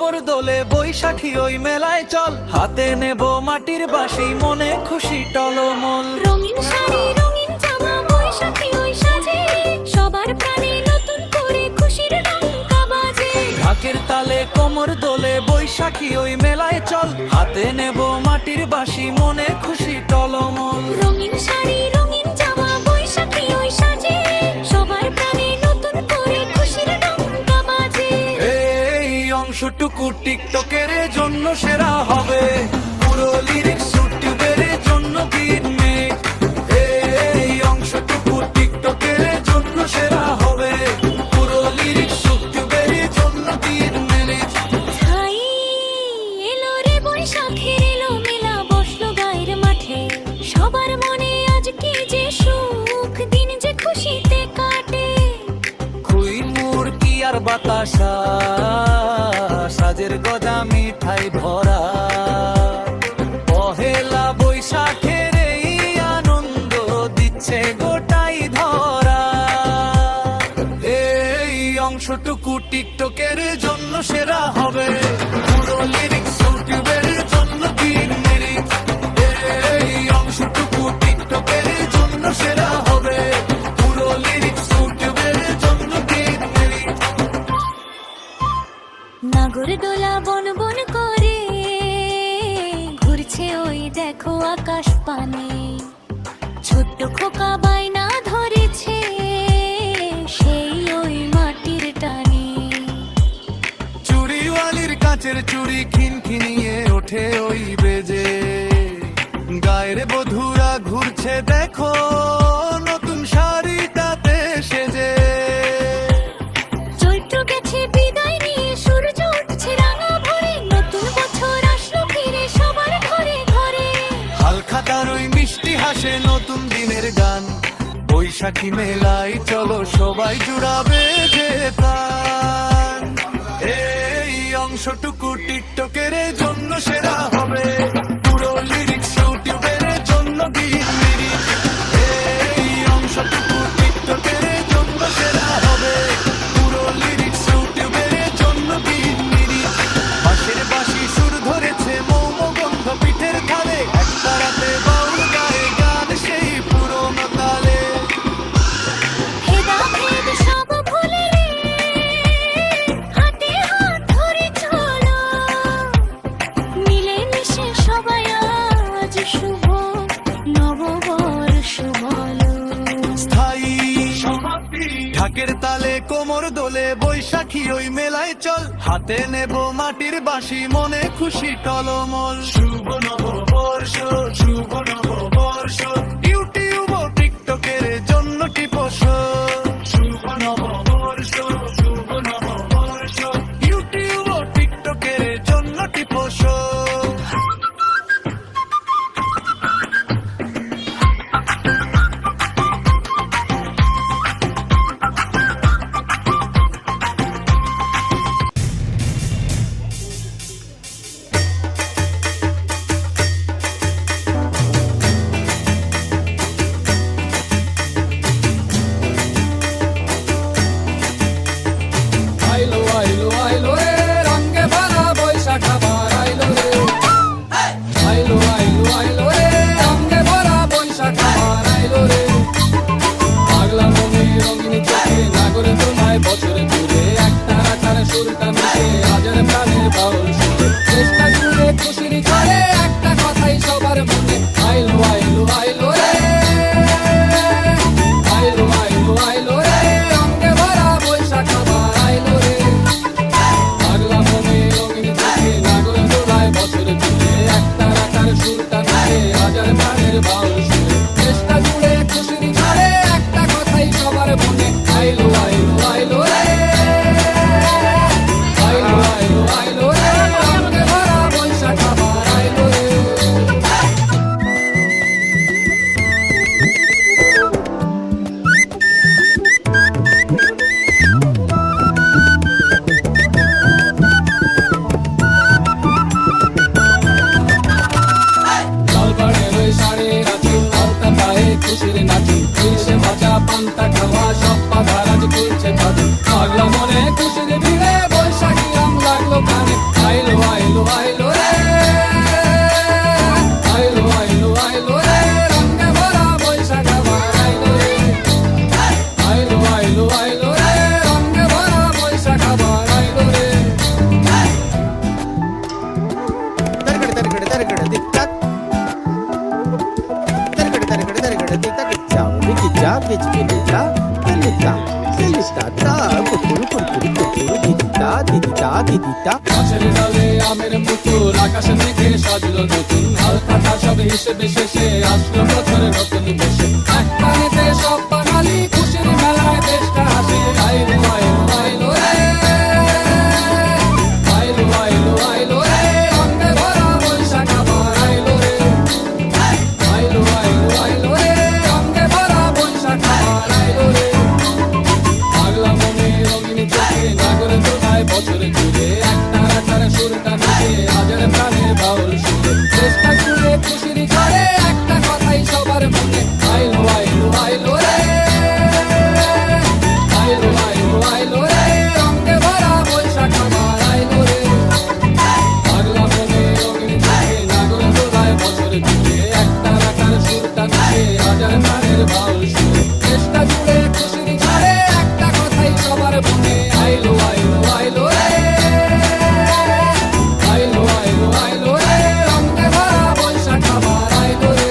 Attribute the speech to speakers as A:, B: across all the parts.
A: কোমর দোলে বৈশাখী ওই মেলায় চল, হাতে নেব মাটির বাঁশি, মনে খুশি টলমল।
B: রঙিন শাড়ি রঙিন জামা বৈশাখী ওই সাজে, সবার প্রাণে নতুন করে খুশির ডঙ্কা বাজে।
A: ঢাকের তালে কোমর দোলে বৈশাখী ওই মেলায় চল, হাতে নেব মাটির বাঁশি, মনে খুশি টলমল।
B: রঙিন শাড়ি রঙিন জামা বৈশাখী ওই সাজে, সবার প্রাণে নতুন করে খুশির ডঙ্কা বাজে।
A: এই অংশটুকু টিকটকের জন্য সেরা হবে, পুরো লিরিক্স ইউটিউবের জন্য গিটমিট। এই অংশটুকু টিকটকের জন্য সেরা হবে, পুরো লিরিক্স ইউটিউবের জন্য গিটমিট।
B: ছাই এলো রে বৈশাখের এলো মেলা, বসলো গায়ের মাঠে, সবার মনে আজ কি যে সুখ, দিন যে খুশিতে কাটে।
A: খুই মুরকি আর বাতাসা, সাজের গজা মিঠাই ভরা, পহেলা বৈশাখের এই আনন্দ দিচ্ছে গোটাই ধরা। এই অংশটুকু টিকটকের জন্য সেরা হবে, পুরো লিরিক্স ইউটিউবের জন্য গিটমিট। এই অংশটুকু টিকটকের জন্য সেরা হবে, পুরো লিরিক্স ইউটিউবের জন্য গিটমিট।
B: নাগরদোলা বন বন করে ঘুরছে ওই দেখো আকাশ পানে, ছোট্ট খোকা বাইনা ধরেছে সেই ওই মাটির টানে।
A: চুড়িওয়ালির কাচের চুড়ি খিনখিনিয়ে ওঠে ওই বেজে, গায়ের বধুরা ঘুরছে দেখো নতুন শাড়িটাতে সেজে।
B: চৈত্র গেছে বিদায় নিয়ে সূর্য উঠছে রাঙা ভরে, নতুন বছর আসলো ফিরে সবার ঘরে ঘরে।
A: হালখাতার ওই মিষ্টি হাসে নতুন দিনের গান, বৈশাখী মেলায় চলো সবাই জুড়াবে যে প্রাণ। এই অংশটুকু টিকটকের জন্য সেরা হবে, পুরো লিরিক্স ইউটিউবের জন্য গিটমিট। এই অংশটুকু টিকটকের জন্য সেরা হবে, পুরো লিরিক্স ইউটিউবের জন্য গিটমিট। বাঁশের বাঁশি সুর ধরেছে মৌম গন্ধ পিঠের থালে, একটা রাতে বাউল গায়ে গান সেই পুরোনো তালে।
B: ভেদাভেদ সব ভুলে রে, হাতে হাত ধরে চলো, মিলেমিশে সবাই আজ শুভ নববর্ষ বলো।
A: স্থায়ী সমাপ্তি ঢাকের তালে কোমর দোলে বৈশাখী ওই মেলায় চল, হাতে নেব মাটির বাঁশি, মনে খুশি টলমল। শুভ নববর্ষ শুভ নববর্ষ, ইউটিউব ও টিকটকের জন্য টিপস। শুভ নববর্ষ শুভ নববর্ষ, ইউটিউব ও টিকটকের জন্য টিপস।
C: আইলো আইলো আইলো রে, রঙে ভরা বৈশাখ আবার আইলো রে। আইলো আইলো আইলো রে, রঙে ভরা বৈশাখ আবার আইলো রে। পাগলা মনে রঙিন চোখে নাগর দোলায় বছর ঘুরে, একটা রাখার সুরটা মিশে আজের প্রাণের বাউল সুরে। চেষ্টা জুড়ে খুশির ঝড়ে একটা কথাই সবার মনে, আইলো আইলো আইলো রে। আইলো আইলো আইলো রে, রঙে ভরা বৈশাখ আবার আইলো রে। পাগলা মনে রঙিন চোখে নাগর দোলায় বছর ঘুরে, একটা রাখার সুরটা মিশে আজের প্রাণের বাউল সুরে। চেষ্টা জুড়ে খুশির ঝড়ে একটা কথাই সবার মনে, আইলো আইলো আইলো রে। আইলো আইলো আইলো রে, রঙে ভরা বৈশাখ আবার আইলো রে। লাল বাড়ে ওই শাড়ি রাখি, আলতা পায়ে খুশির নাচি, ইলিশে ভাজা পান্তা খাওয়া সব বাধা রাজ করছে কাজে। পাগলা মনে খুশির ভিড়ে বৈশাখী রং লাগলো কানে,
D: গিজা গিজগিলিতা গিলিতা গিলিতা তা কুকুর কুকুর কুকুর দিদিতা দিদিতা দিদিতা
C: গাছের ডালে আমের মুকুল আকাশে মেঘে সাজলো নতুন হালখাতা সব হিসেবে শেষে আসলো বছরে নতুন বেশে এক পানিতে সব বাঙালি খুশির মেলায় দেশটা হাসে আইলো আইলো আইলো রে আইলো আইলো আইলো রে রঙে ভরা বৈশাখ আবার আইলো রে আইলো আইলো আইলো রে রঙে ভরা বৈশাখ আবার আইলো রে পাগলা মনে রঙিন চোখে নাগরে চোখায় বছরে ঘুরে একটা রাখার সুরটা নিয়ে হাজার প্রাণের বাউল সুরে চেষ্টা করে খুশির ঘরে একটা কথাই সবার মনে আইলো আইলো আইলো রে আইলো আইলো আইলো রে রঙে ভরা বৈশাখ আবার আইলো রে পাগলা মনে রঙিন চোখে নাগরে চোখায় বছরে ঘুরে একটা রাখার সুরটা নিয়ে হাজার প্রাণের বাউল সুরে চেষ্টা করে খুশির ঘরে একটা কথাই সবার মনে আইলো আইলো আইলো রে আইলো আইলো আইলো রে রঙে ভরা বৈশাখ আবার আইলো রে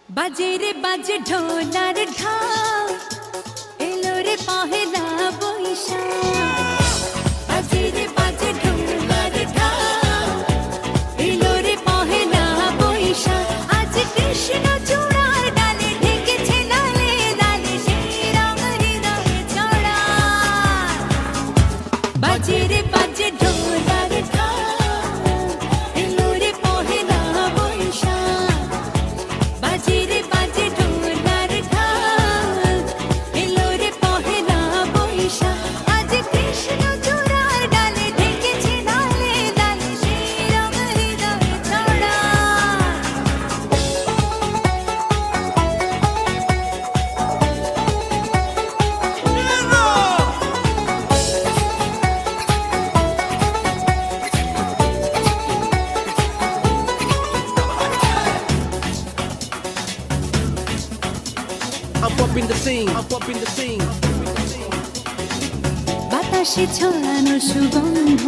B: বাজে রে বাজে ঢোলার ঢাক এলো রে পহেলা বৈশাখ বাজে রে বাজে ঢোলার ঢাক এলো রে পহেলা বৈশাখ আজ কৃষ্ণ চূড়ার ডালে ঢেকেছে লালে লালে সেই রঙ হৃদয়ে চড়া বাজে রে বাজে ঢোলার ঢাক এলো রে পহেলা বৈশাখ বাজে রে বাজে ঢোলার ঢাক এলো রে পহেলা বৈশাখ আজ কৃষ্ণ চূড়ার ডালে ঢেকেছে লালে লালে সেই রঙ হৃদয়ে চড়া
D: I'm up in the scene, I'm up in the scene.
B: বাতাসে ছড়ানো সুগন্ধ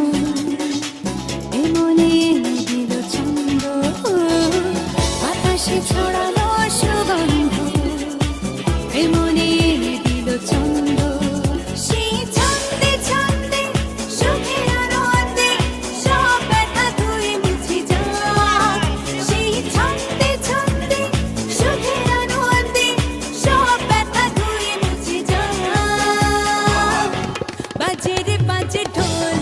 B: এ মনে এনে দিল ছন্দ বাতাসে ছড়ানো সুগন্ধ এ মনে এনে দিল ছন্দ সেই ছন্দে ছন্দে সুখের আনন্দে সব ব্যথা ধুয়ে মুছে যায় সেই ছন্দে ছন্দে সুখের আনন্দে সব ব্যথা ধুয়ে মুছে যায় বাজে রে বাজে ঢোল